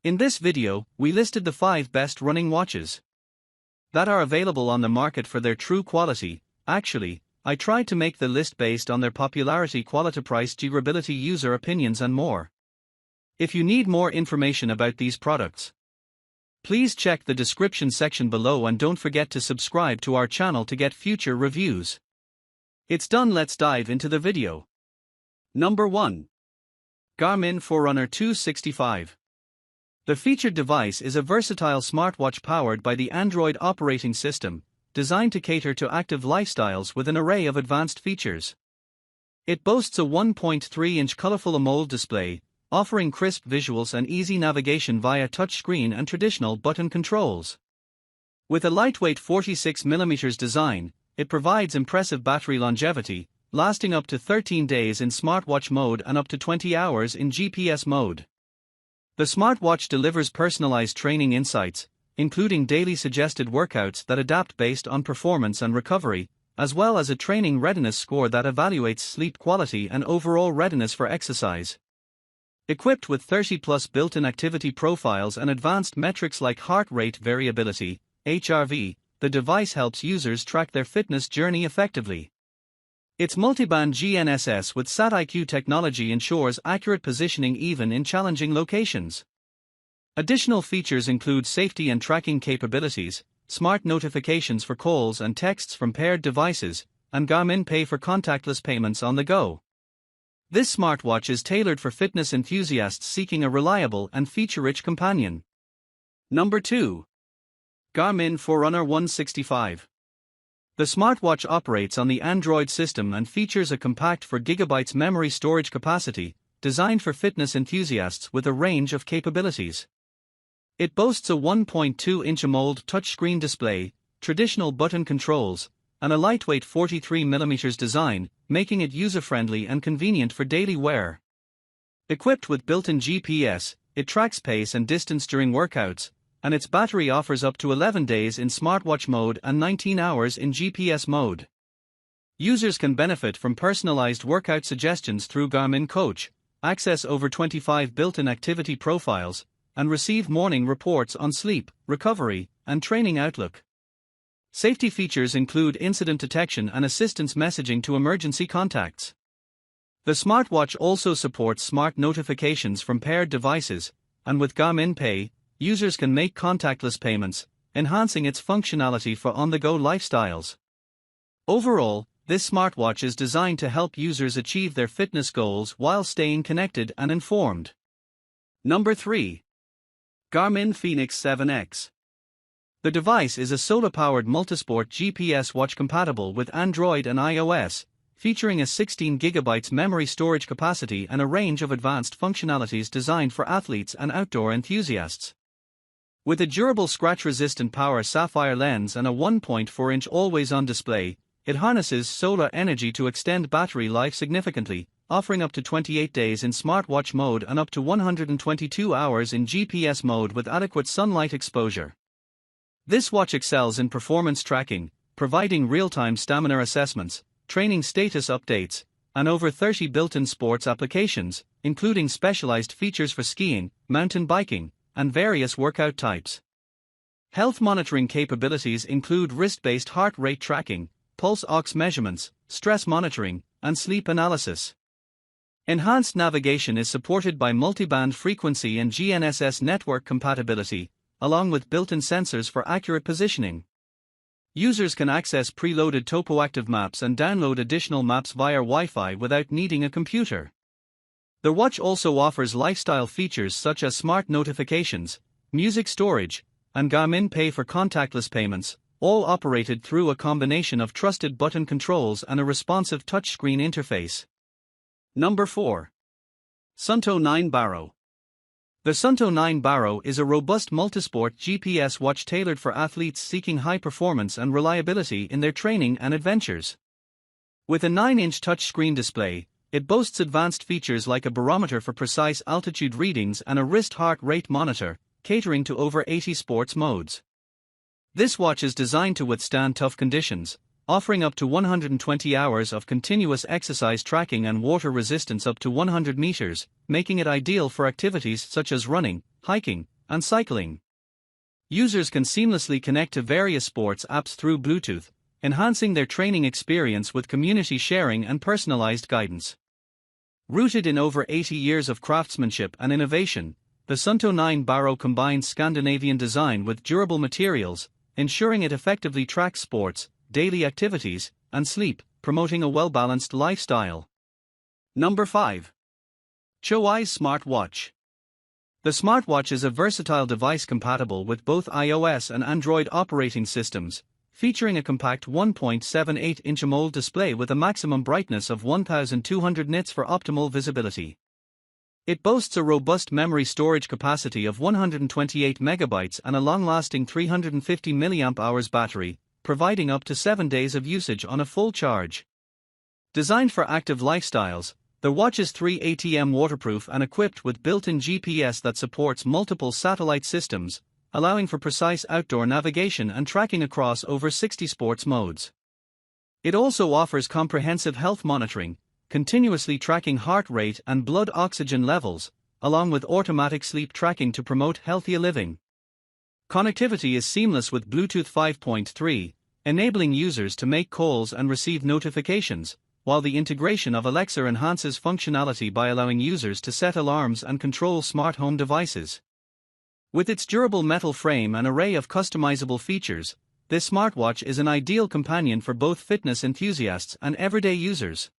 In this video, we listed the 5 best running watches that are available on the market for their true quality. Actually, I tried to make the list based on their popularity, quality, price, durability, user opinions and more. If you need more information about these products, please check the description section below and don't forget to subscribe to our channel to get future reviews. It's done, let's dive into the video. Number 1. Garmin Forerunner 265. The featured device is a versatile smartwatch powered by the Android operating system, designed to cater to active lifestyles with an array of advanced features. It boasts a 1.3-inch colorful AMOLED display, offering crisp visuals and easy navigation via touchscreen and traditional button controls. With a lightweight 46mm design, it provides impressive battery longevity, lasting up to 13 days in smartwatch mode and up to 20 hours in GPS mode. The smartwatch delivers personalized training insights, including daily suggested workouts that adapt based on performance and recovery, as well as a training readiness score that evaluates sleep quality and overall readiness for exercise. Equipped with 30+ built-in activity profiles and advanced metrics like heart rate variability, HRV, the device helps users track their fitness journey effectively. Its multiband GNSS with SatIQ technology ensures accurate positioning even in challenging locations. Additional features include safety and tracking capabilities, smart notifications for calls and texts from paired devices, and Garmin Pay for contactless payments on the go. This smartwatch is tailored for fitness enthusiasts seeking a reliable and feature-rich companion. Number 2. Garmin Forerunner 165. The smartwatch operates on the Android system and features a compact 4GB memory storage capacity, designed for fitness enthusiasts with a range of capabilities. It boasts a 1.2-inch AMOLED touchscreen display, traditional button controls, and a lightweight 43mm design, making it user-friendly and convenient for daily wear. Equipped with built-in GPS, it tracks pace and distance during workouts, and its battery offers up to 11 days in smartwatch mode and 19 hours in GPS mode. Users can benefit from personalized workout suggestions through Garmin Coach, access over 25 built-in activity profiles, and receive morning reports on sleep, recovery, and training outlook. Safety features include incident detection and assistance messaging to emergency contacts. The smartwatch also supports smart notifications from paired devices, and with Garmin Pay, users can make contactless payments, enhancing its functionality for on-the-go lifestyles. Overall, this smartwatch is designed to help users achieve their fitness goals while staying connected and informed. Number 3. Garmin Phoenix 7X. The device is a solar-powered multisport GPS watch compatible with Android and iOS, featuring a 16GB memory storage capacity and a range of advanced functionalities designed for athletes and outdoor enthusiasts. With a durable scratch-resistant power sapphire lens and a 1.4-inch always-on display, it harnesses solar energy to extend battery life significantly, offering up to 28 days in smartwatch mode and up to 122 hours in GPS mode with adequate sunlight exposure. This watch excels in performance tracking, providing real-time stamina assessments, training status updates, and over 30 built-in sports applications, including specialized features for skiing, mountain biking, and various workout types. Health monitoring capabilities include wrist-based heart rate tracking, pulse ox measurements, stress monitoring, and sleep analysis. Enhanced navigation is supported by multiband frequency and GNSS network compatibility, along with built-in sensors for accurate positioning. Users can access preloaded topoactive maps and download additional maps via Wi-Fi without needing a computer. The watch also offers lifestyle features such as smart notifications, music storage, and Garmin Pay for contactless payments, all operated through a combination of trusted button controls and a responsive touchscreen interface. Number 4. Suunto 9 Barrow. The Suunto 9 Barrow is a robust multisport GPS watch tailored for athletes seeking high performance and reliability in their training and adventures. With a 9-inch touchscreen display, it boasts advanced features like a barometer for precise altitude readings and a wrist heart rate monitor, catering to over 80 sports modes. This watch is designed to withstand tough conditions, offering up to 120 hours of continuous exercise tracking and water resistance up to 100 meters, making it ideal for activities such as running, hiking, and cycling. Users can seamlessly connect to various sports apps through Bluetooth, enhancing their training experience with community sharing and personalized guidance. Rooted in over 80 years of craftsmanship and innovation, the Suunto 9 Baro combines Scandinavian design with durable materials, ensuring it effectively tracks sports, daily activities, and sleep, promoting a well-balanced lifestyle. Number 5. Choiz Smartwatch. The smartwatch is a versatile device compatible with both iOS and Android operating systems, featuring a compact 1.78-inch AMOLED display with a maximum brightness of 1200 nits for optimal visibility. It boasts a robust memory storage capacity of 128 MB and a long-lasting 350 mAh battery, providing up to 7 days of usage on a full charge. Designed for active lifestyles, the watch is 3 ATM waterproof and equipped with built-in GPS that supports multiple satellite systems, allowing for precise outdoor navigation and tracking across over 60 sports modes. It also offers comprehensive health monitoring, continuously tracking heart rate and blood oxygen levels, along with automatic sleep tracking to promote healthier living. Connectivity is seamless with Bluetooth 5.3, enabling users to make calls and receive notifications, while the integration of Alexa enhances functionality by allowing users to set alarms and control smart home devices. With its durable metal frame and array of customizable features, this smartwatch is an ideal companion for both fitness enthusiasts and everyday users.